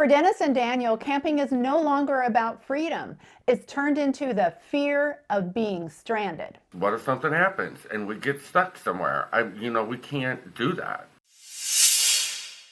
For Dennis and Daniel, camping is no longer about freedom. It's turned into the fear of being stranded. What if something happens and we get stuck somewhere? We can't do that.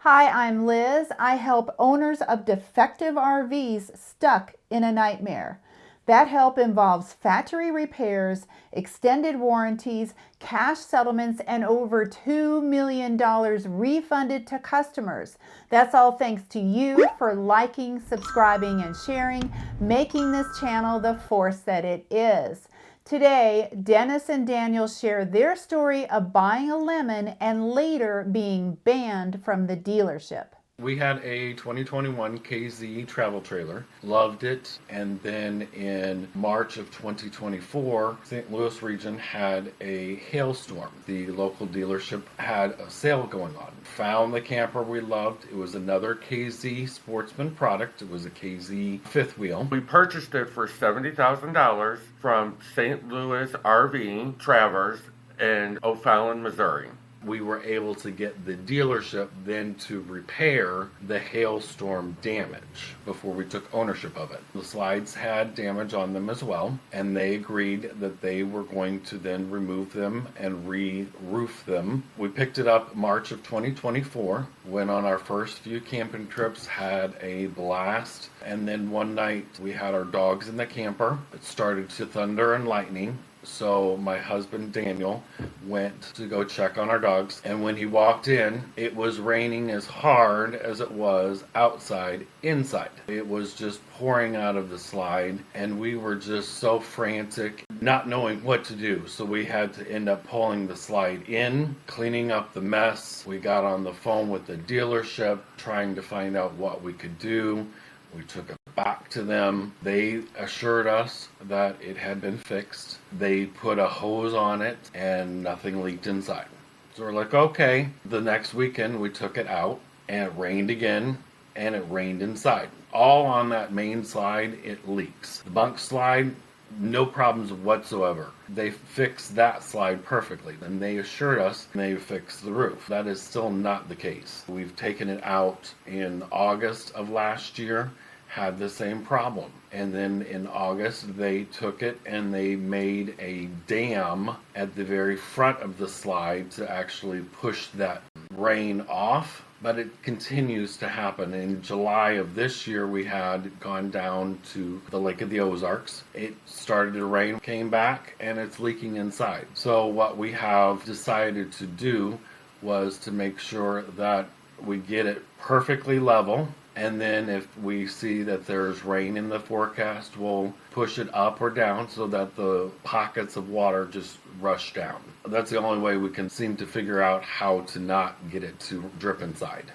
Hi, I'm Liz. I help owners of defective RVs stuck in a nightmare. That help involves factory repairs, extended warranties, cash settlements, and over $2 million refunded to customers. That's all thanks to you for liking, subscribing, and sharing, making this channel the force that it is. Today, Dennis and Daniel share their story of buying a lemon and later being banned from the dealership. We had a 2021 KZ travel trailer, loved it, and then in March of 2024, St. Louis region had a hailstorm. The local dealership had a sale going on. Found the camper we loved. It was another KZ Sportsman product. It was a KZ fifth wheel. We purchased it for $70,000 from St. Louis RV Travers in O'Fallon, Missouri. We were able to get the dealership then to repair the hailstorm damage before we took ownership of it. The slides had damage on them as well, and they agreed that they were going to then remove them and re-roof them. We picked it up March of 2024, went on our first few camping trips, had a blast, and then one night we had our dogs in the camper. It started to thunder and lightning. So my husband Daniel went to go check on our dogs, and when he walked in, it was raining as hard as it was outside inside. It was just pouring out of the slide, and we were just so frantic, not knowing what to do. So we had to end up pulling the slide in, cleaning up the mess. We got on the phone with the dealership, trying to find out what we could do. We took it back to them. They assured us that it had been fixed. They put a hose on it and nothing leaked inside. So we're like, okay. The next weekend we took it out and it rained again and it rained inside. All on that main slide, it leaks. The bunk slide, no problems whatsoever. They fixed that slide perfectly, and they assured us they fixed the roof. That is still not the case. We've taken it out in August of last year, had the same problem. And then in August, they took it and they made a dam at the very front of the slide to actually push that rain off. But it continues to happen. In July of this year, we had gone down to the Lake of the Ozarks. It started to rain, came back, and it's leaking inside. So what we have decided to do was to make sure that we get it perfectly level. And then if we see that there's rain in the forecast, we'll push it up or down so that the pockets of water just rush down. That's the only way we can seem to figure out how to not get it to drip inside.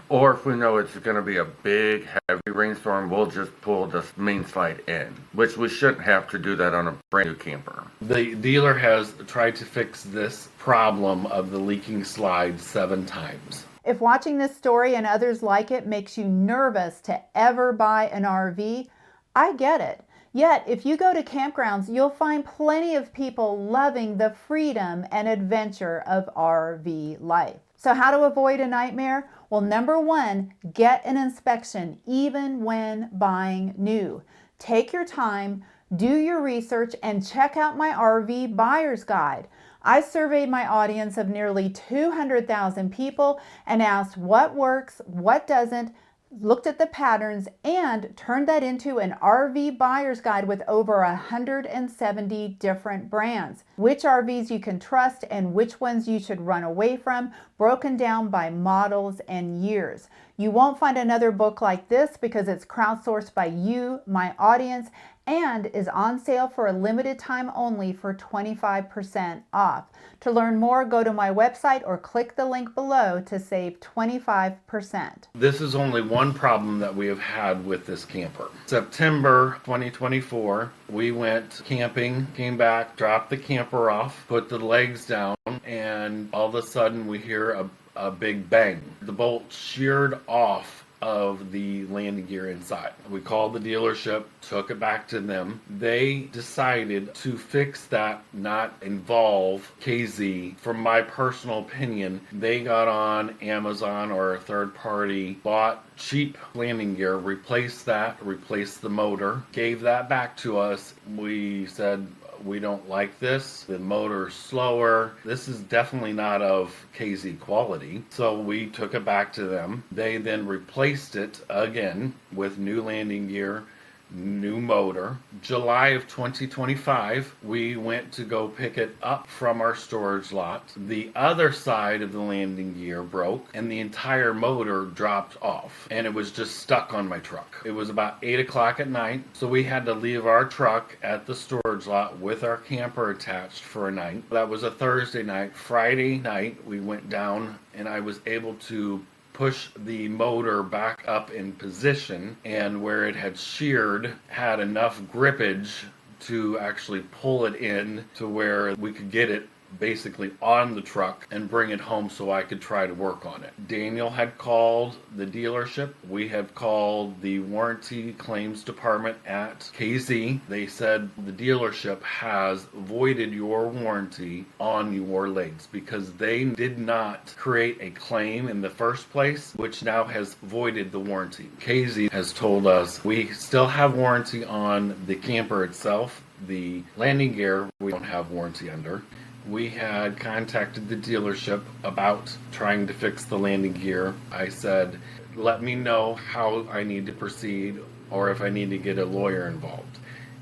Or if we know it's going to be a big, heavy rainstorm, we'll just pull the main slide in, which we shouldn't have to do that on a brand new camper. The dealer has tried to fix this problem of the leaking slide 7 times. If watching this story and others like it makes you nervous to ever buy an RV, I get it. Yet, if you go to campgrounds, you'll find plenty of people loving the freedom and adventure of RV life. So how to avoid a nightmare? Well, number 1, get an inspection even when buying new. Take your time, do your research, and check out my RV buyer's guide. I surveyed my audience of nearly 200,000 people and asked what works, what doesn't, looked at the patterns, and turned that into an RV buyer's guide with over 170 different brands. Which RVs you can trust and which ones you should run away from, broken down by models and years. You won't find another book like this because it's crowdsourced by you, my audience, and is on sale for a limited time only for 25% off. To learn more, go to my website or click the link below to save 25%. This is only one problem that we have had with this camper. September 2024, we went camping, came back, dropped the camper off, put the legs down, and all of a sudden we hear a big bang. The bolt sheared off of the landing gear inside. We called the dealership, took it back to them. They decided to fix that, not involve KZ. From my personal opinion, they got on Amazon or a third party, bought cheap landing gear, replaced the motor, gave that back to us. We said, we don't like this. The motor's slower. This is definitely not of KZ quality. So we took it back to them. They then replaced it again with new landing gear, new motor. July of 2025, we went to go pick it up from our storage lot. The other side of the landing gear broke and the entire motor dropped off, and it was just stuck on my truck. It was about 8 o'clock at night, so we had to leave our truck at the storage lot with our camper attached for a night. That was a Thursday night. Friday night, we went down and I was able to push the motor back up in position, and where it had sheared had enough grippage to actually pull it in to where we could get it basically on the truck and bring it home so I could try to work on it. Daniel had called the dealership. We had called the warranty claims department at KZ. They said the dealership has voided your warranty on your legs because they did not create a claim in the first place, which now has voided the warranty. KZ has told us we still have warranty on the camper itself. The landing gear we don't have warranty under. We had contacted the dealership about trying to fix the landing gear. I said, let me know how I need to proceed or if I need to get a lawyer involved.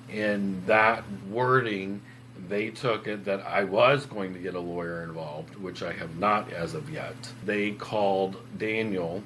In that wording, they took it that I was going to get a lawyer involved, which I have not as of yet. They called Daniel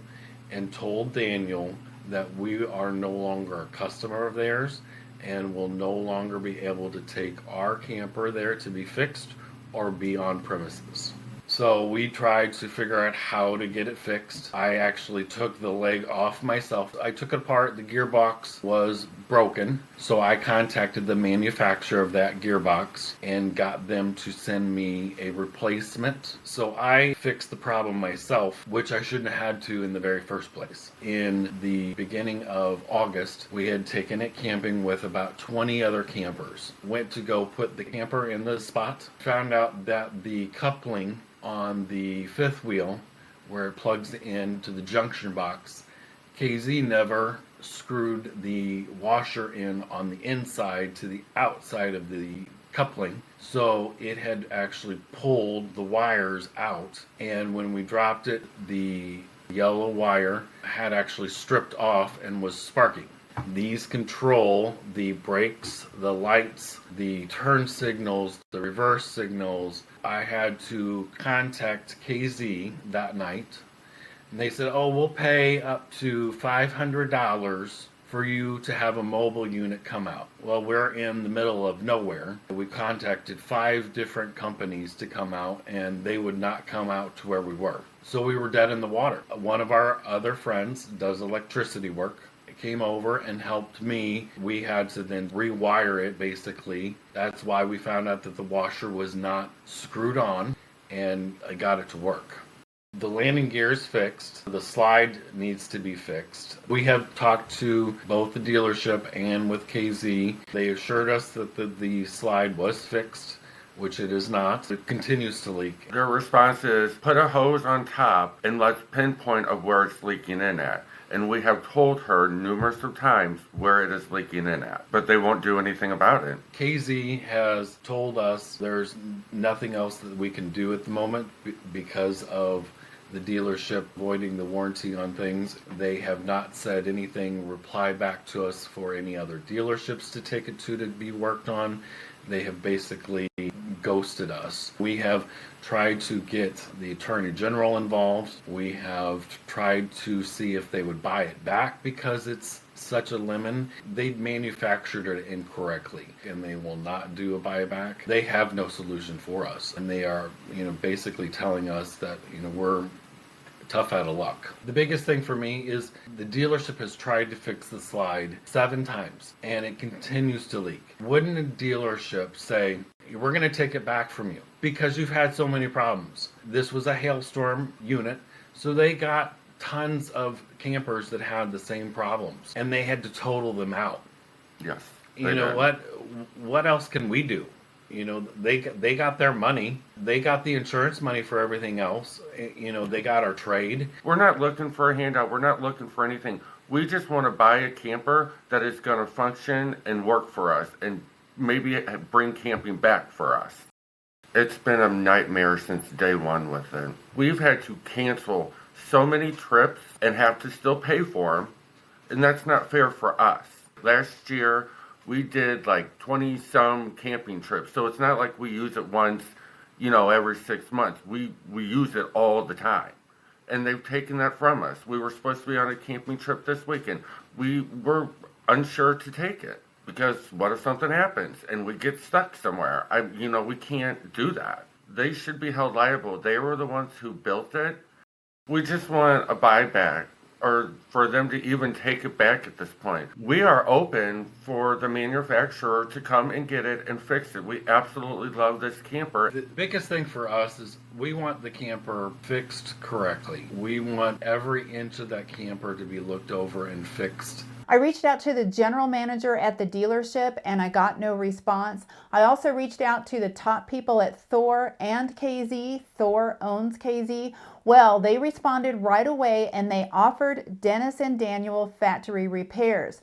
and told Daniel that we are no longer a customer of theirs and will no longer be able to take our camper there to be fixed or be on premises. So we tried to figure out how to get it fixed. I actually took the leg off myself. I took it apart. The gearbox was broken. So I contacted the manufacturer of that gearbox and got them to send me a replacement. So I fixed the problem myself, which I shouldn't have had to in the very first place. In the beginning of August, we had taken it camping with about 20 other campers. Went to go put the camper in the spot. Found out that the coupling on the fifth wheel, where it plugs into the junction box, KZ never screwed the washer in on the inside to the outside of the coupling, so it had actually pulled the wires out, and when we dropped it, the yellow wire had actually stripped off and was sparking. These control the brakes, the lights, the turn signals, the reverse signals. I had to contact KZ that night, and they said, oh, we'll pay up to $500 for you to have a mobile unit come out. Well, we're in the middle of nowhere. We contacted 5 different companies to come out, and they would not come out to where we were. So we were dead in the water. One of our other friends does electricity work. Came over and helped me. We had to then rewire it basically. That's why we found out that the washer was not screwed on, and I got it to work. The landing gear is fixed. The slide needs to be fixed. We have talked to both the dealership and with KZ. They assured us that the slide was fixed, which it is not. It continues to leak. Their response is, put a hose on top and let's pinpoint of where it's leaking in at. And we have told her numerous of times where it is leaking in at, but they won't do anything about it. KZ has told us there's nothing else that we can do at the moment because of the dealership voiding the warranty on things. They have not said anything, reply back to us for any other dealerships to take it to be worked on. They have basically ghosted us. We have tried to get the Attorney General involved. We have tried to see if they would buy it back because it's such a lemon. They manufactured it incorrectly and they will not do a buyback. They have no solution for us, and they are, basically telling us that, we're tough out of luck. The biggest thing for me is the dealership has tried to fix the slide 7 times and it continues to leak. Wouldn't a dealership say, we're going to take it back from you because you've had so many problems? This was a hailstorm unit, so they got tons of campers that had the same problems, and they had to total them out. Yes. You know what? What else can we do? You know, they got their money. They got the insurance money for everything else. You know, they got our trade. We're not looking for a handout. We're not looking for anything. We just want to buy a camper that is going to function and work for us and maybe bring camping back for us. It's been a nightmare since day one with it. We've had to cancel so many trips and have to still pay for them, and that's not fair for us. Last year, we did like 20 some camping trips, so it's not like we use it once, you know, every 6 months. We use it all the time, and they've taken that from us. We were supposed to be on a camping trip this weekend. We were unsure to take it because what if something happens and we get stuck somewhere? We can't do that. They should be held liable. They were the ones who built it. We just want a buyback, or for them to even take it back at this point. We are open for the manufacturer to come and get it and fix it. We absolutely love this camper. The biggest thing for us is we want the camper fixed correctly. We want every inch of that camper to be looked over and fixed. I reached out to the general manager at the dealership and I got no response. I also reached out to the top people at Thor and KZ. Thor owns KZ. Well, they responded right away and they offered Dennis and Daniel factory repairs.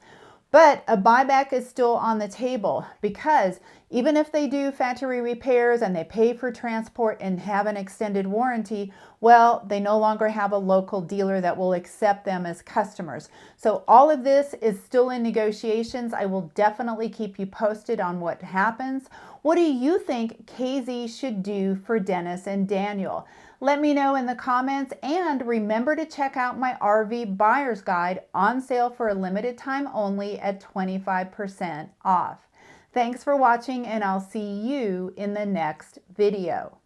But a buyback is still on the table because even if they do factory repairs and they pay for transport and have an extended warranty, well, they no longer have a local dealer that will accept them as customers. So all of this is still in negotiations. I will definitely keep you posted on what happens. What do you think KZ should do for Dennis and Daniel? Let me know in the comments, and remember to check out my RV buyer's guide on sale for a limited time only at 25% off. Thanks for watching, and I'll see you in the next video.